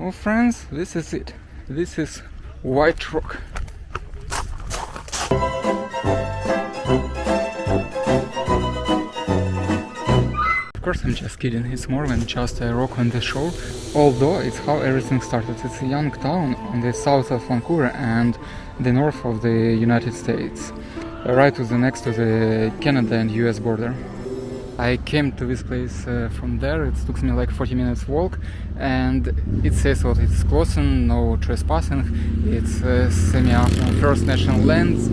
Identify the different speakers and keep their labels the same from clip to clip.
Speaker 1: Oh friends, this is it. This is White Rock. Of course I'm just kidding, it's more than just a rock on the shore, although it's how everything started. It's a young town on the south of Vancouver and the north of the United States, right to the next to the Canada and US border. I came to this place from there. It took me like 40 minutes walk, and it says what it's closing, no trespassing. It's semi-open First National lands,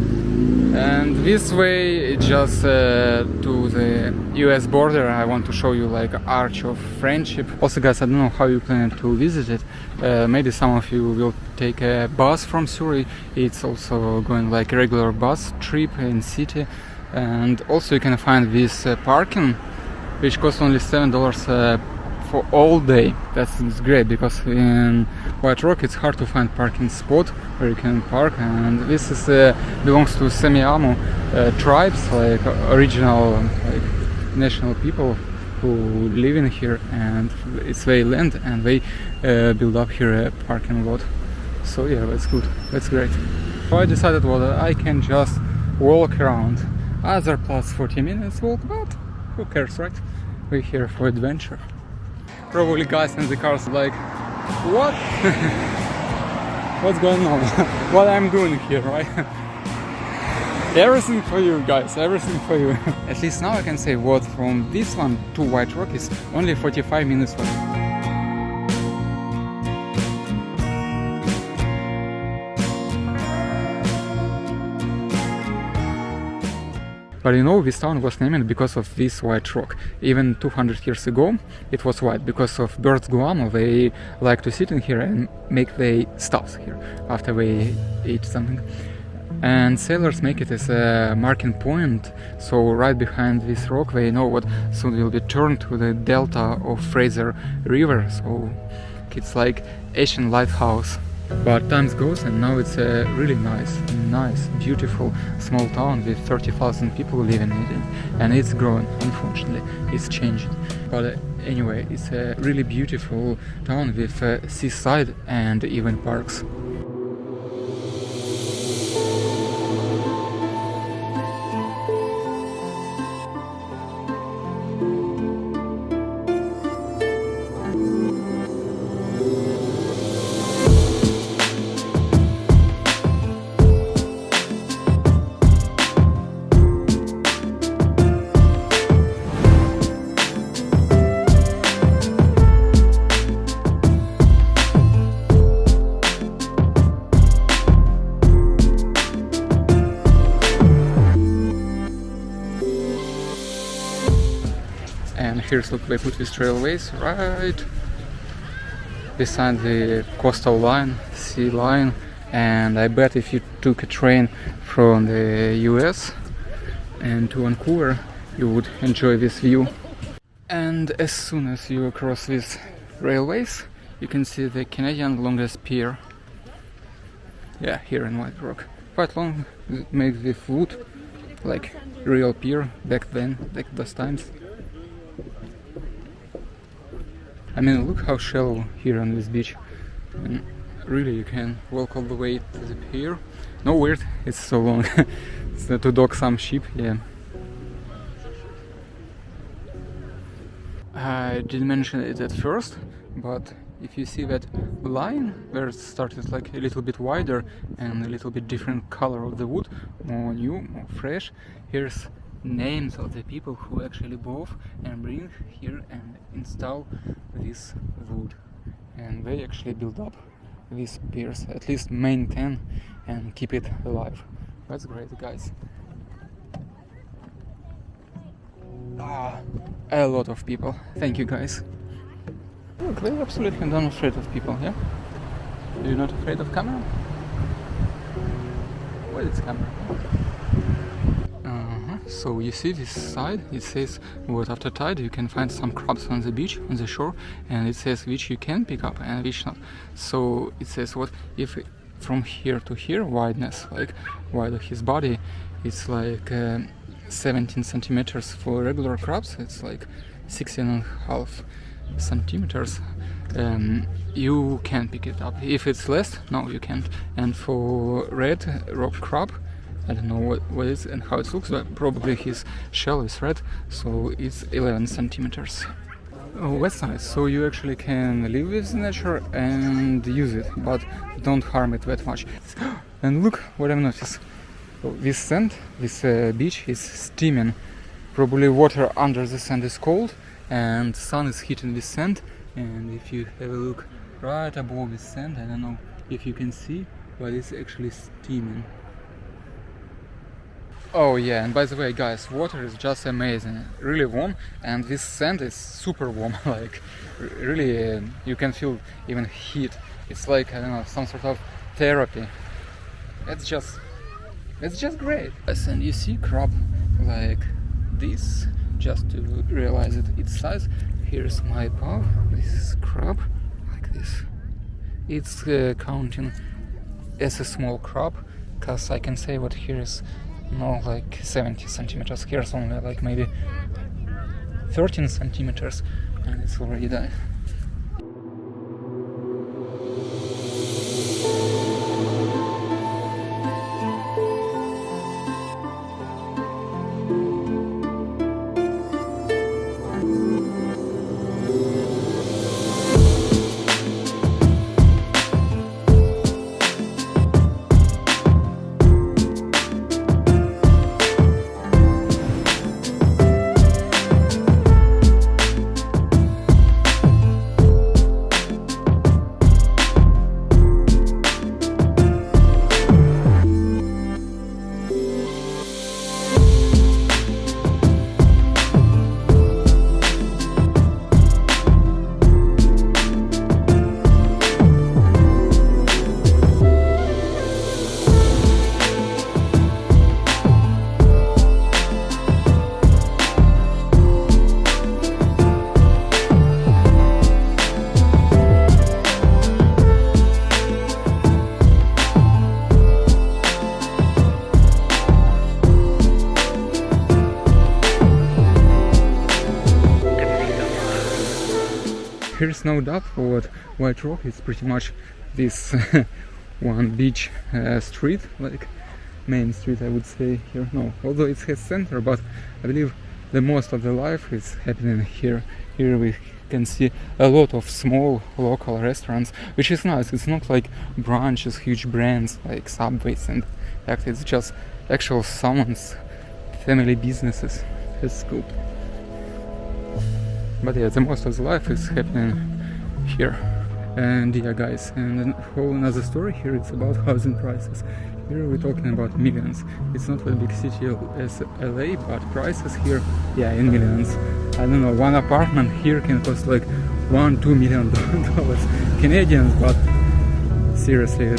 Speaker 1: and this way just to the US border. I want to show you like Arch of Friendship. Also guys, I don't know how you plan to visit it. Maybe some of you will take a bus from Surrey. It's also going like a regular bus trip in city. And also you can find this parking, which costs only $7 for all day. That's great, because in White Rock it's hard to find parking spot where you can park. And this is belongs to Semiahmoo tribes, like original like national people who live in here, and it's their land, and they build up here a parking lot. So yeah, that's good, that's great. So I decided well I can just walk around. Other plus 40 minutes walk, but who cares, right? We're here for adventure. Probably guys in the cars like, what? What's going on? What I'm doing here, right? Everything for you guys, everything for you. At least now I can say what from this one to White Rock is only 45 minutes walk. But you know, this town was named because of this white rock. Even 200 years ago, it was white because of birds guano. They like to sit in here and make their stuffs here after they eat something. And sailors make it as a marking point, so right behind this rock they know what soon will be turned to the delta of Fraser River. So it's like Asian lighthouse. But times goes, and now it's a really nice, beautiful small town with 30,000 people living in it, and it's growing. Unfortunately, it's changing. But anyway, it's a really beautiful town with seaside and even parks. And here's look, they put these railways right beside the coastal line, sea line, and I bet if you took a train from the US and to Vancouver, you would enjoy this view. And as soon as you cross these railways, you can see the Canadian longest pier. Yeah, here in White Rock. Quite long, made with wood, like real pier back then, like those times. I mean, look how shallow here on this beach. And really, you can walk all the way to the pier. No weird, it's so long. It's to dock some ship, yeah. I didn't mention it at first, but if you see that line where it started like a little bit wider and a little bit different color of the wood, more new, more fresh, here's names of the people who actually bought and bring here and install this wood, and they actually build up these piers, at least maintain and keep it alive. That's great, guys. A lot of people. Thank you, guys. Look, they're absolutely not afraid of people, yeah? You're not afraid of camera? Where is camera? So you see this side, it says what after tide you can find some crabs on the beach, on the shore, and it says which you can pick up and which not. So it says what if from here to here wideness, like wide of his body, it's like 17 centimeters for regular crabs, it's like 16.5 centimeters you can pick it up. If it's less, no, you can't. And for red rock crab, I don't know what it is and how it looks, but probably his shell is red, so it's 11 centimeters. Oh, that's nice. So you actually can live with nature and use it, but don't harm it that much. And look what I've noticed. This sand, this beach is steaming. Probably water under the sand is cold and sun is hitting this sand. And if you have a look right above this sand, I don't know if you can see, but it's actually steaming. Oh yeah, and by the way guys, water is just amazing, really warm, and this sand is super warm, like really you can feel even heat. It's like, I don't know, some sort of therapy. It's just great. Yes, and you see crab like this, just to realize its size. Here's my paw, this is crab, like this. It's counting as a small crab, cause I can say what here is no like 70 centimeters, here's only like maybe 13 centimeters, and it's already died. Here's no doubt for what White Rock is pretty much this one beach street, like main street I would say here. No, although it has center, but I believe the most of the life is happening here. Here we can see a lot of small local restaurants, which is nice. It's not like branches, huge brands like Subways, and actually it's just actual someone's family businesses. It's cool. But yeah, the most of the life is happening here. And yeah guys, and a whole another story here, it's about housing prices. Here we're talking about millions. It's not a big city as LA, but prices here, yeah, in millions. I don't know, one apartment here can cost like $1-2 million Canadian, but seriously,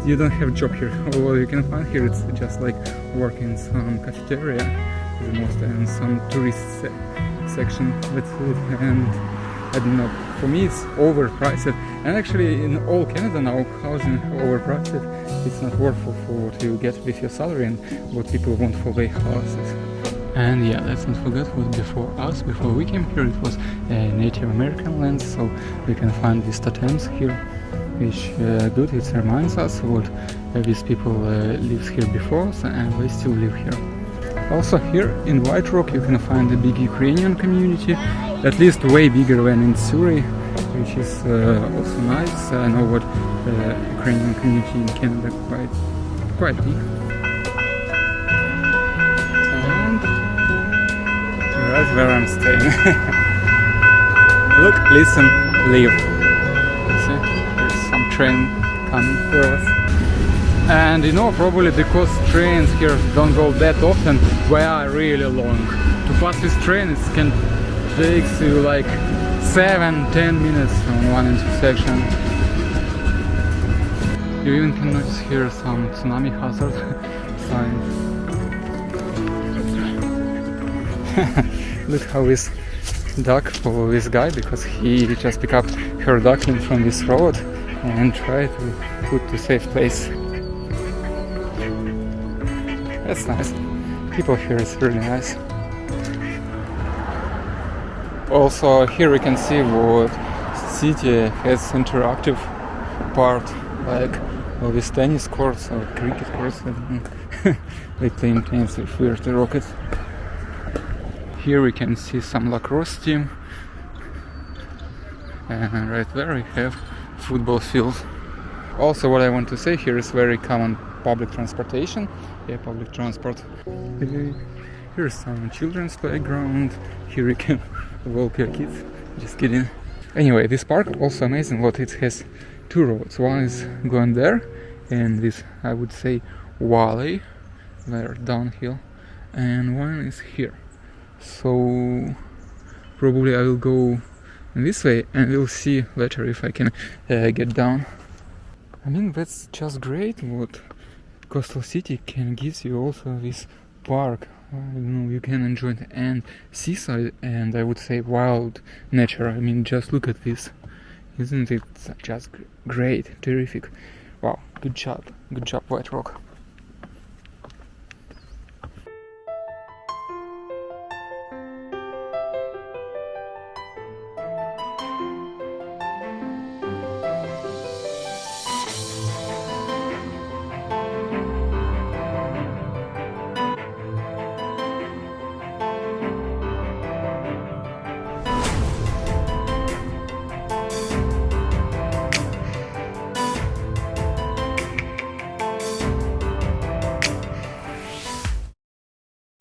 Speaker 1: you don't have a job here. All you can find here, it's just like working in some cafeteria, the most, and some tourist section, that's it. And I don't know, for me it's overpriced, and actually in all Canada now housing overpriced. It's not worth for what you get with your salary and what people want for their houses. And yeah, let's not forget what before we came here, it was Native American land, so we can find these totems here, which good, it reminds us what these people lived here before, and they still live here. Also here in White Rock you can find a big Ukrainian community, at least way bigger than in Surrey, which is also nice. I know what Ukrainian community in Canada quite big. And that's where I'm staying. Look, listen, live. See, there's some train coming for us. And you know, probably because trains here don't go that often, they are really long. To pass this train it can take you like 7-10 minutes on one intersection. You even can notice here some tsunami hazard signs. Look how this duck follows this guy, because he just picked up her duckling from this road and tried to put to safe place. That's nice. People here is really nice. Also here we can see what city has interactive part, like all these tennis courts or cricket courts. I don't know. They play tennis with weird rockets. Here we can see some lacrosse team, and right there we have football field. Also, what I want to say, here is very common public transportation. Yeah, public transport. Here's some children's playground. Here you can walk your kids. Just kidding. Anyway, this park also amazing. What it has two roads. One is going there, and this, I would say, valley, there downhill, and one is here. So probably I will go this way, and we'll see later if I can get down. I mean, that's just great what coastal city can give you. Also this park, you can enjoy it, and seaside, and I would say wild nature. I mean, just look at this. Isn't it just great, terrific? Wow, good job White Rock.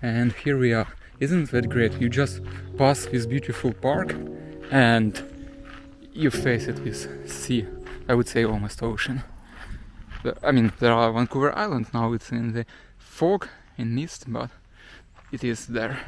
Speaker 1: And here we are. Isn't that great? You just pass this beautiful park and you face it with sea. I would say almost ocean. I mean, there are Vancouver Island now. It's in the fog, in mist, but it is there.